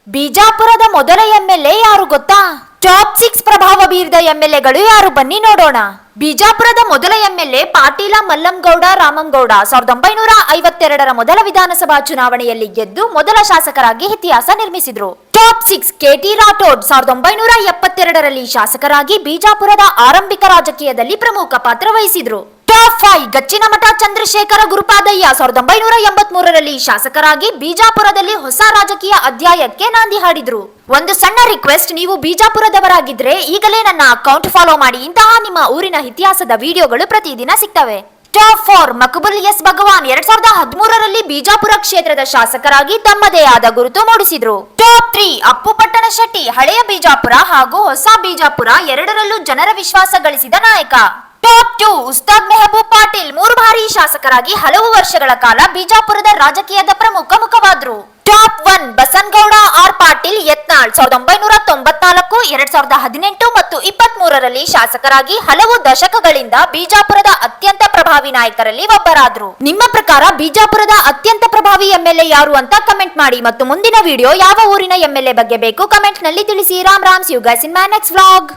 ಬಿಜಾಪುರದ ಮೊದಲ ಎಂಎಲ್ಎ ಯಾರು ಗೊತ್ತಾ? ಟಾಪ್ 6 ಪ್ರಭಾವ ಬೀರಿದ ಎಂಎಲ್ಎಗಳು ಯಾರು ಬನ್ನಿ ನೋಡೋಣ. ಬಿಜಾಪುರದ ಮೊದಲ ಎಂಎಲ್ಎ ಪಾಟೀಲ ಮಲ್ಲಂಗೌಡ ರಾಮಂಗೌಡ 1952ರ ಮೊದಲ ವಿಧಾನಸಭಾ ಚುನಾವಣೆಯಲ್ಲಿ ಗೆದ್ದು ಮೊದಲ ಶಾಸಕರಾಗಿ ಇತಿಹಾಸ ನಿರ್ಮಿಸಿದ್ರು. ಟಾಪ್ 6 ಕೆಟಿ ರಾಠೋಡ್ 1972ರಲ್ಲಿ ಶಾಸಕರಾಗಿ ಬಿಜಾಪುರದ ಆರಂಭಿಕ ರಾಜಕೀಯದಲ್ಲಿ ಪ್ರಮುಖ ಪಾತ್ರ ವಹಿಸಿದ್ರು. ಟಾಪ್ 5 ಗಚ್ಚಿನಮಠ ಚಂದ್ರಶೇಖರ ಗುರುಪಾದಯ್ಯ 1983ರಲ್ಲಿ ಶಾಸಕರಾಗಿ ಬಿಜಾಪುರದಲ್ಲಿ ಹೊಸ ರಾಜಕೀಯ ಅಧ್ಯಾಯಕ್ಕೆ ನಾಂದಿ ಹಾಡಿದ್ರು. ಒಂದು ಸಣ್ಣ ರಿಕ್ವೆಸ್ಟ್, ನೀವು ಬಿಜಾಪುರದವರಾಗಿದ್ರೆ ಈಗಲೇ ನನ್ನ ಅಕೌಂಟ್ ಫಾಲೋ ಮಾಡಿ. ಇಂತಹ ನಿಮ್ಮ ಊರಿನ ಇತಿಹಾಸದ ವಿಡಿಯೋಗಳು ಪ್ರತಿದಿನ ಸಿಗ್ತವೆ. ಟಾಪ್ 4 ಮಕಬುಲ್ ಎಸ್ ಭಗವಾನ್ 2013ರಲ್ಲಿ ಬಿಜಾಪುರ ಕ್ಷೇತ್ರದ ಶಾಸಕರಾಗಿ ತಮ್ಮದೇ ಆದ ಗುರುತು ಮೂಡಿಸಿದ್ರು. ಟಾಪ್ 3 ಅಪ್ಪು ಪಟ್ಟಣ ಶೆಟ್ಟಿ ಹಳೆಯ ಬಿಜಾಪುರ ಹಾಗೂ ಹೊಸ ಬಿಜಾಪುರ ಎರಡರಲ್ಲೂ ಜನರ ವಿಶ್ವಾಸ ಗಳಿಸಿದ ನಾಯಕ. ಟಾಪ್ 2 ಉಸ್ತಾದ್ ಮೆಹಬೂಬ್ ಪಾಟೀಲ್ 3 ಬಾರಿ ಶಾಸಕರಾಗಿ ಹಲವು ವರ್ಷಗಳ ಕಾಲ ಬಿಜಾಪುರದ ರಾಜಕೀಯದ ಪ್ರಮುಖ ಮುಖವಾದ್ರು. ಟಾಪ್ 1 ಬಸನಗೌಡ ಆರ್ ಪಾಟೀಲ್ ಯತ್ನಾಳ್ 1994, 2018 ಮತ್ತು 23ರಲ್ಲಿ ಶಾಸಕರಾಗಿ ಹಲವು ದಶಕಗಳಿಂದ ಬಿಜಾಪುರದ ಅತ್ಯಂತ ಪ್ರಭಾವಿ ನಾಯಕರಲ್ಲಿ ಒಬ್ಬರಾದ್ರು. ನಿಮ್ಮ ಪ್ರಕಾರ ಬಿಜಾಪುರದ ಅತ್ಯಂತ ಪ್ರಭಾವಿ ಎಂಎಲ್ಎ ಯಾರು ಅಂತ ಕಮೆಂಟ್ ಮಾಡಿ. ಮತ್ತು ಮುಂದಿನ ವಿಡಿಯೋ ಯಾವ ಊರಿನ ಎಂಎಲ್ಎ ಬಗ್ಗೆ ಬೇಕು ಕಮೆಂಟ್ ನಲ್ಲಿ ತಿಳಿಸಿ. Ram Ram, see you guys in my next vlog.